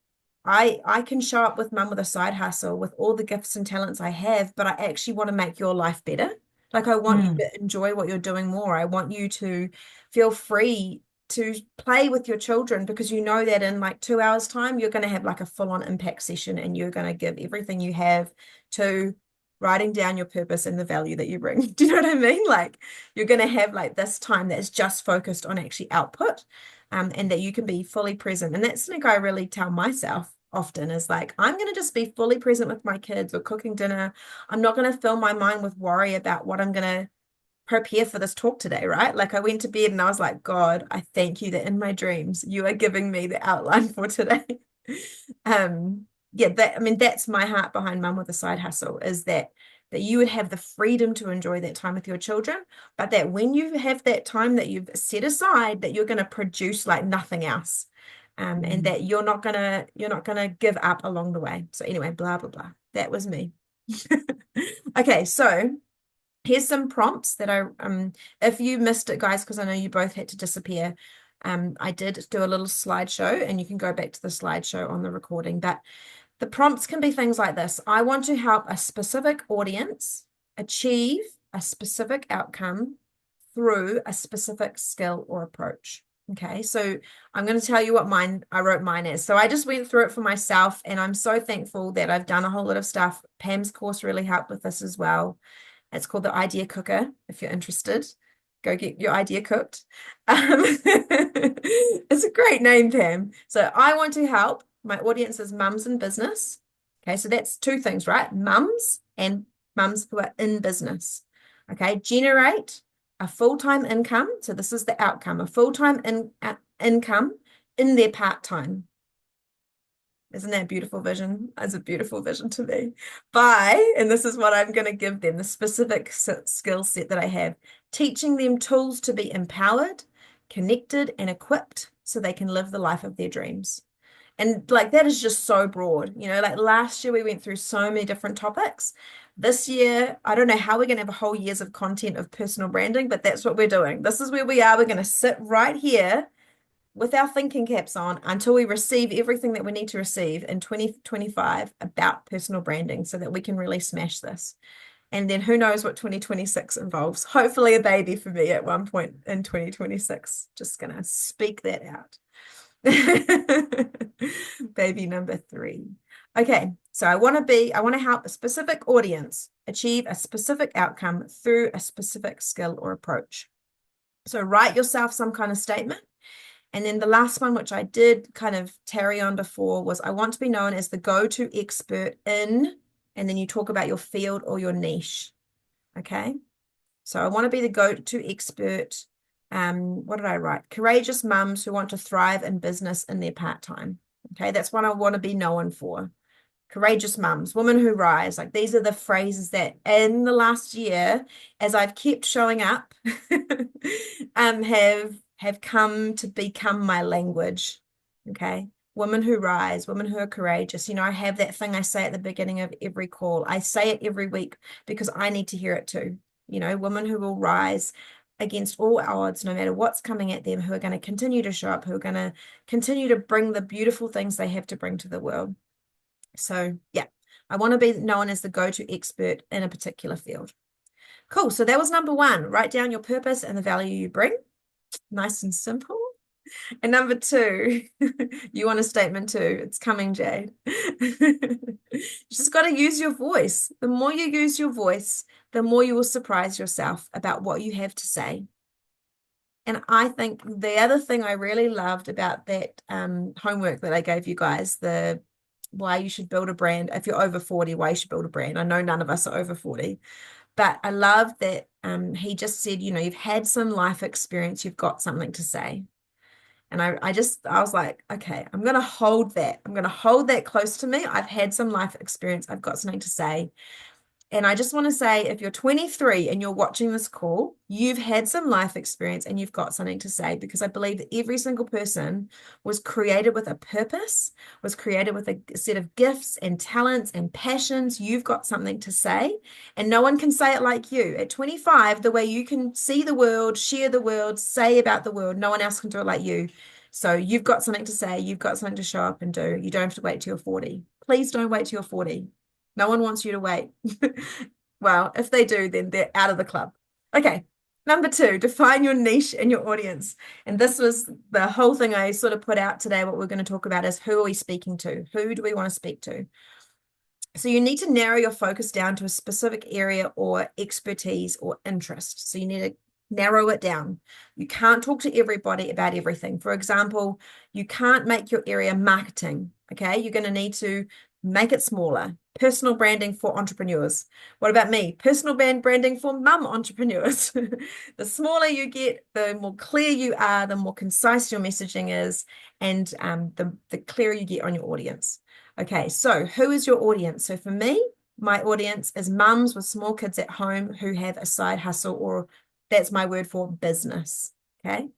I can show up with mum with a side hustle with all the gifts and talents I have, but I actually want to make your life better. Like I want you Mm, to enjoy what you're doing more. I want you to feel free to play with your children because you know that in like 2 hours time you're going to have like a full-on impact session and you're going to give everything you have to writing down your purpose and the value that you bring. Do you know what I mean? Like you're going to have like this time that's just focused on actually output, and that you can be fully present. And that's something I really tell myself often is like, I'm going to just be fully present with my kids or cooking dinner. I'm not going to fill my mind with worry about what I'm going to prepare for this talk today, right? Like I went to bed and I was like, God, I thank you that in my dreams you are giving me the outline for today. Yeah, that's my heart behind Mum with a Side Hustle is that you would have the freedom to enjoy that time with your children, but that when you have that time that you've set aside, that you're going to produce like nothing else. And that you're not gonna give up along the way. So anyway, blah blah blah. That was me. Okay, so here's some prompts that if you missed it, guys, because I know you both had to disappear. I did do a little slideshow, and you can go back to the slideshow on the recording. But the prompts can be things like this. I want to help a specific audience achieve a specific outcome through a specific skill or approach. Okay, so I'm going to tell you what I wrote mine as. So I just went through it for myself, and I'm so thankful that I've done a whole lot of stuff. Pam's course really helped with this as well. It's called the Idea Cooker. If you're interested, go get your idea cooked. It's a great name, Pam. So I want to help my audience is mums in business. Okay, so that's two things, right? Mums and mums who are in business. Okay, generate a full-time income. So this is the outcome, a full-time income in their part-time. Isn't that a beautiful vision? That's a beautiful vision to me. And this is what I'm going to give them, the specific skill set that I have, teaching them tools to be empowered, connected, and equipped so they can live the life of their dreams. And like that is just so broad. Like last year we went through so many different topics, This year, I don't know how we're going to have a whole years of content of personal branding, but that's what we're doing. This is where we are. We're going to sit right here with our thinking caps on until we receive everything that we need to receive in 2025 about personal branding so that we can really smash this. And then who knows what 2026 involves. Hopefully a baby for me at one point in 2026. Just going to speak that out. Baby number 3. Okay, so I want to help a specific audience achieve a specific outcome through a specific skill or approach. So write yourself some kind of statement. And then the last one, which I did kind of tarry on before, was I want to be known as the go-to expert in, and then you talk about your field or your niche. Okay, so I want to be the go-to expert. What did I write? Courageous mums who want to thrive in business in their part-time. Okay, that's what I want to be known for. Courageous mums, women who rise. Like these are the phrases that in the last year, as I've kept showing up, have come to become my language. Okay. Women who rise, women who are courageous. You know, I have that thing I say at the beginning of every call. I say it every week because I need to hear it too. You know, women who will rise against all odds, no matter what's coming at them, who are going to continue to show up, who are going to continue to bring the beautiful things they have to bring to the world. So yeah, I want to be known as the go-to expert in a particular field. Cool. So that was number 1. Write down your purpose and the value you bring. Nice and simple. And number 2, you want a statement too. It's coming, Jade. You just got to use your voice. The more you use your voice, the more you will surprise yourself about what you have to say. And I think the other thing I really loved about that homework that I gave you guys, the why you should build a brand. If you're over 40, why you should build a brand. I know none of us are over 40, but I love that he just said, you know, you've had some life experience, you've got something to say. And I was like, okay, I'm going to hold that. I'm going to hold that close to me. I've had some life experience. I've got something to say. And I just want to say, if you're 23 and you're watching this call, you've had some life experience and you've got something to say, because I believe that every single person was created with a purpose, was created with a set of gifts and talents and passions. You've got something to say, and no one can say it like you. At 25, the way you can see the world, share the world, say about the world, no one else can do it like you. So you've got something to say. You've got something to show up and do. You don't have to wait till you're 40. Please don't wait till you're 40. No one wants you to wait. Well, if they do, then they're out of the club. Okay. Number 2, define your niche and your audience. And this was the whole thing I sort of put out today. What we're going to talk about is, who are we speaking to? Who do we want to speak to? So you need to narrow your focus down to a specific area or expertise or interest. So you need to narrow it down. You can't talk to everybody about everything. For example, you can't make your area marketing. Okay. You're going to need to make it smaller. Personal branding for entrepreneurs. What about me? Personal branding for mum entrepreneurs. The smaller you get, the more clear you are, the more concise your messaging is, and the clearer you get on your audience. Okay, so who is your audience? So for me, my audience is mums with small kids at home who have a side hustle, or that's my word for business. Okay.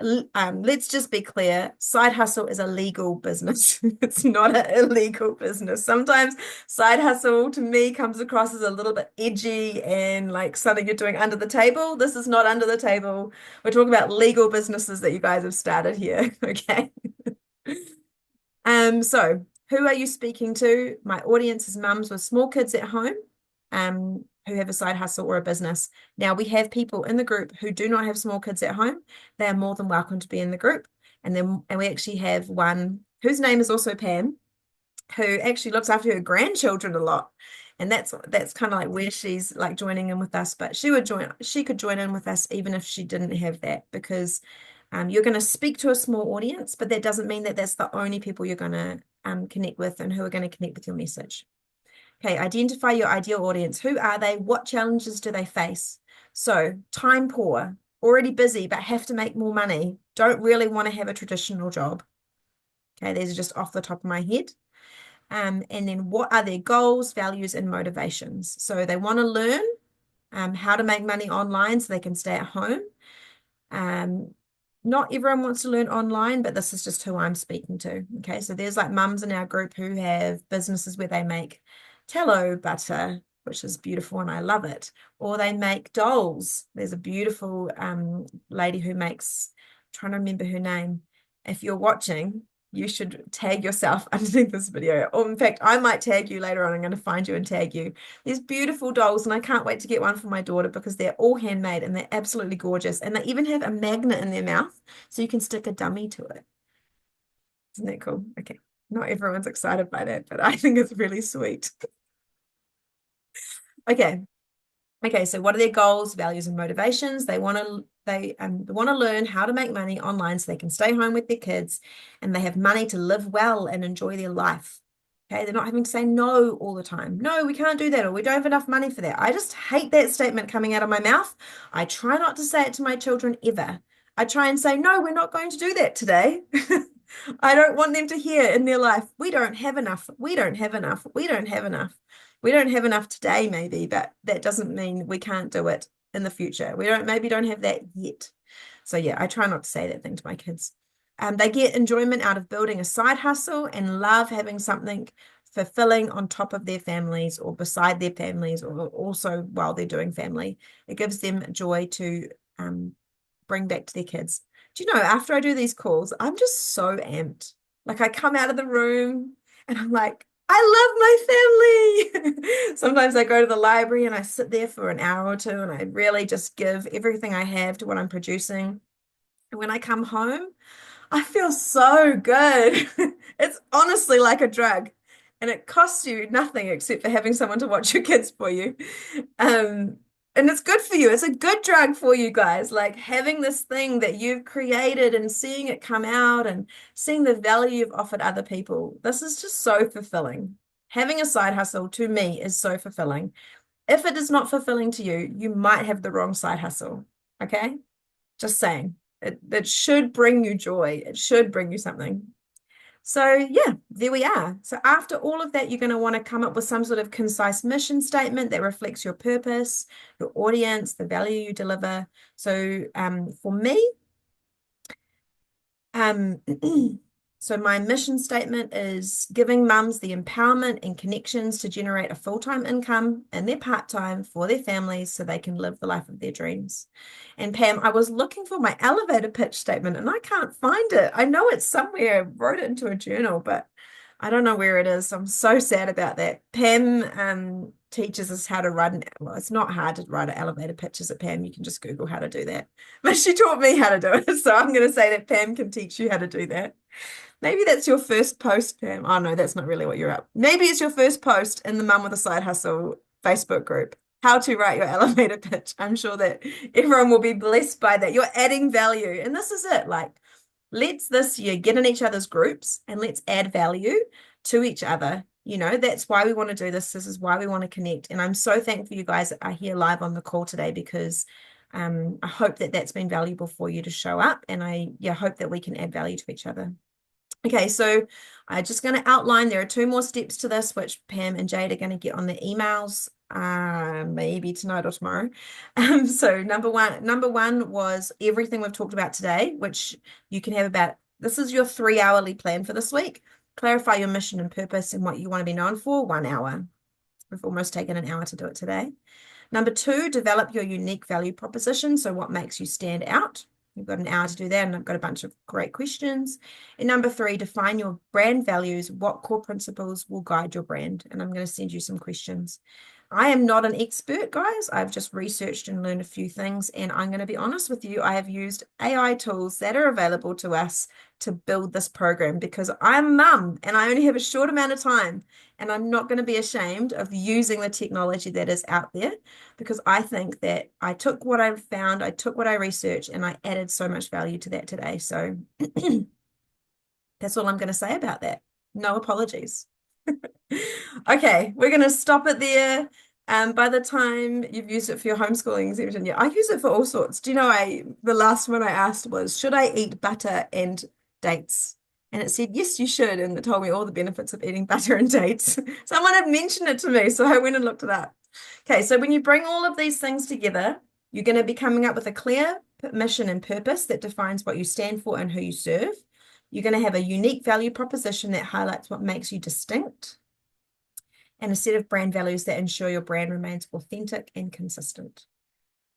Let's just be clear, side hustle is a legal business. It's not an illegal business. Sometimes side hustle to me comes across as a little bit edgy and like something you're doing under the table. This is not under the table. We're talking about legal businesses that you guys have started here. Okay. So who are you speaking to? My audience is mums with small kids at home, who have a side hustle or a business. Now, we have people in the group who do not have small kids at home. They are more than welcome to be in the group. And we actually have one whose name is also Pam, who actually looks after her grandchildren a lot. And that's kind of like where she's like joining in with us. But she could join in with us even if she didn't have that, because you're going to speak to a small audience, but that doesn't mean that that's the only people you're going to connect with and who are going to connect with your message. Okay, identify your ideal audience. Who are they? What challenges do they face? So, time poor, already busy, but have to make more money, don't really want to have a traditional job. Okay, these are just off the top of my head. And then what are their goals, values, and motivations? So they want to learn how to make money online so they can stay at home. Not everyone wants to learn online, but this is just who I'm speaking to. Okay, so there's like mums in our group who have businesses where they make tallow butter, which is beautiful and I love it. Or they make dolls. There's a beautiful lady who makes, I'm trying to remember her name. If you're watching, you should tag yourself underneath this video. Or in fact, I might tag you later on. I'm going to find you and tag you. These beautiful dolls, and I can't wait to get one for my daughter because they're all handmade and they're absolutely gorgeous. And they even have a magnet in their mouth so you can stick a dummy to it. Isn't that cool? Okay. Not everyone's excited by that, but I think it's really sweet. Okay. Okay, so what are their goals, values, and motivations? They want to learn how to make money online so they can stay home with their kids and they have money to live well and enjoy their life. Okay, they're not having to say no all the time. No, we can't do that, or we don't have enough money for that. I just hate that statement coming out of my mouth. I try not to say it to my children ever. I try and say, no, we're not going to do that today. I don't want them to hear in their life, we don't have enough. We don't have enough. We don't have enough. We don't have enough today, maybe, but that doesn't mean we can't do it in the future. We maybe don't have that yet. So yeah, I try not to say that thing to my kids. They get enjoyment out of building a side hustle and love having something fulfilling on top of their families or beside their families or also while they're doing family. It gives them joy to bring back to their kids. Do you know, after I do these calls, I'm just so amped. Like I come out of the room and I'm like, I love my family. Sometimes I go to the library and I sit there for an hour or two and I really just give everything I have to what I'm producing. And when I come home, I feel so good. It's honestly like a drug and it costs you nothing except for having someone to watch your kids for you. And it's good for you. It's a good drug for you guys. Like having this thing that you've created and seeing it come out and seeing the value you've offered other people. This is just so fulfilling. Having a side hustle to me is so fulfilling. If it is not fulfilling to you, you might have the wrong side hustle. Okay? Just saying. It should bring you joy. It should bring you something. So yeah, there we are. So after all of that, you're going to want to come up with some sort of concise mission statement that reflects your purpose, your audience, the value you deliver. So for me, so my mission statement is giving mums the empowerment and connections to generate a full-time income in their part-time for their families so they can live the life of their dreams. And Pam, I was looking for my elevator pitch statement and I can't find it. I know it's somewhere. I wrote it into a journal, but I don't know where it is. I'm so sad about that. Pam teaches us how to write well, it's not hard to write an elevator pitch, is it, Pam? You can just Google how to do that. But she taught me how to do it. So I'm going to say that Pam can teach you how to do that. Maybe that's your first post, Pam. Oh, no, that's not really what you're up. Maybe it's your first post in the Mum with a Side Hustle Facebook group. How to write your elevator pitch. I'm sure that everyone will be blessed by that. You're adding value. And this is it. Like, let's this year get in each other's groups and let's add value to each other. You know, that's why we want to do this. This is why we want to connect. And I'm so thankful you guys are here live on the call today because I hope that that's been valuable for you to show up. And I hope that we can add value to each other. Okay, so I'm just going to outline, there are 2 more steps to this, which Pam and Jade are going to get on the emails, maybe tonight or tomorrow. So number one was everything we've talked about today, which you can have this is your 3-hourly plan for this week. Clarify your mission and purpose and what you want to be known for, 1 hour. We've almost taken an hour to do it today. Number 2, develop your unique value proposition. So what makes you stand out? You've got an hour to do that, and I've got a bunch of great questions. And number 3, define your brand values. What core principles will guide your brand? And I'm going to send you some questions. I am not an expert, guys. I've just researched and learned a few things, and I'm going to be honest with you. I have used AI tools that are available to us to build this program because I'm a mum and I only have a short amount of time, and I'm not going to be ashamed of using the technology that is out there because I think that I took what I found, I took what I researched, and I added so much value to that today. So that's all I'm going to say about that. No apologies. Okay, we're going to stop it there. By the time you've used it for your homeschooling exemption, I use it for all sorts. Do you know, the last one I asked was, should I eat butter and dates? And it said, yes, you should. And it told me all the benefits of eating butter and dates. Someone had mentioned it to me, so I went and looked it up. Okay, so when you bring all of these things together, you're going to be coming up with a clear mission and purpose that defines what you stand for and who you serve. You're going to have a unique value proposition that highlights what makes you distinct. and a set of brand values that ensure your brand remains authentic and consistent.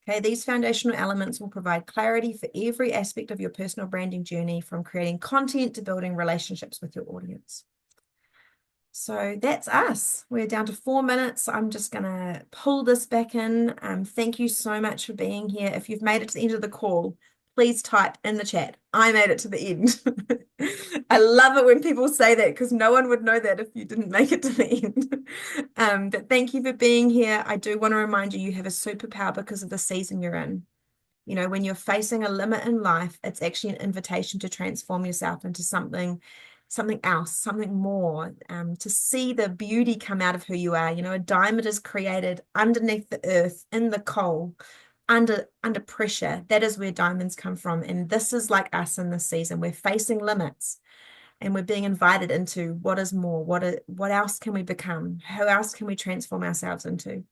Okay, these foundational elements will provide clarity for every aspect of your personal branding journey, from creating content to building relationships with your audience. So that's us. We're down to 4 minutes. I'm just going to pull this back in. Thank you so much for being here. If you've made it to the end of the call, please type in the chat, I made it to the end. I love it when people say that, because no one would know that if you didn't make it to the end. But thank you for being here. I do want to remind you, you have a superpower because of the season you're in. You know, when you're facing a limit in life, it's actually an invitation to transform yourself into something else, something more, to see the beauty come out of who you are. You know, a diamond is created underneath the earth, in the coal, under pressure. That is where diamonds come from. And this is like us in this season. We're facing limits, and we're being invited into what is more, what else can we become? Who else can we transform ourselves into?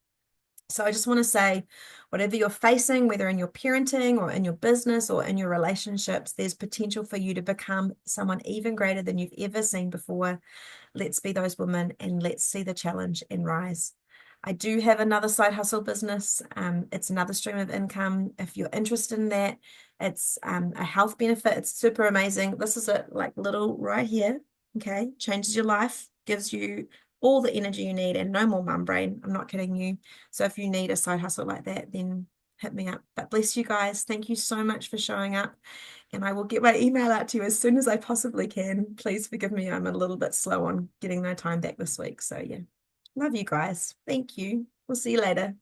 So I just want to say, whatever you're facing, whether in your parenting or in your business or in your relationships, there's potential for you to become someone even greater than you've ever seen before. Let's be those women, and let's see the challenge and rise. I do have another side hustle business. It's another stream of income. If you're interested in that, it's a health benefit. It's super amazing. This is it, like little right here. Okay, changes your life, gives you all the energy you need, and no more mum brain. I'm not kidding you. So if you need a side hustle like that, then hit me up. But bless you guys. Thank you so much for showing up. And I will get my email out to you as soon as I possibly can. Please forgive me. I'm a little bit slow on getting my time back this week. So yeah, love you guys. Thank you. We'll see you later.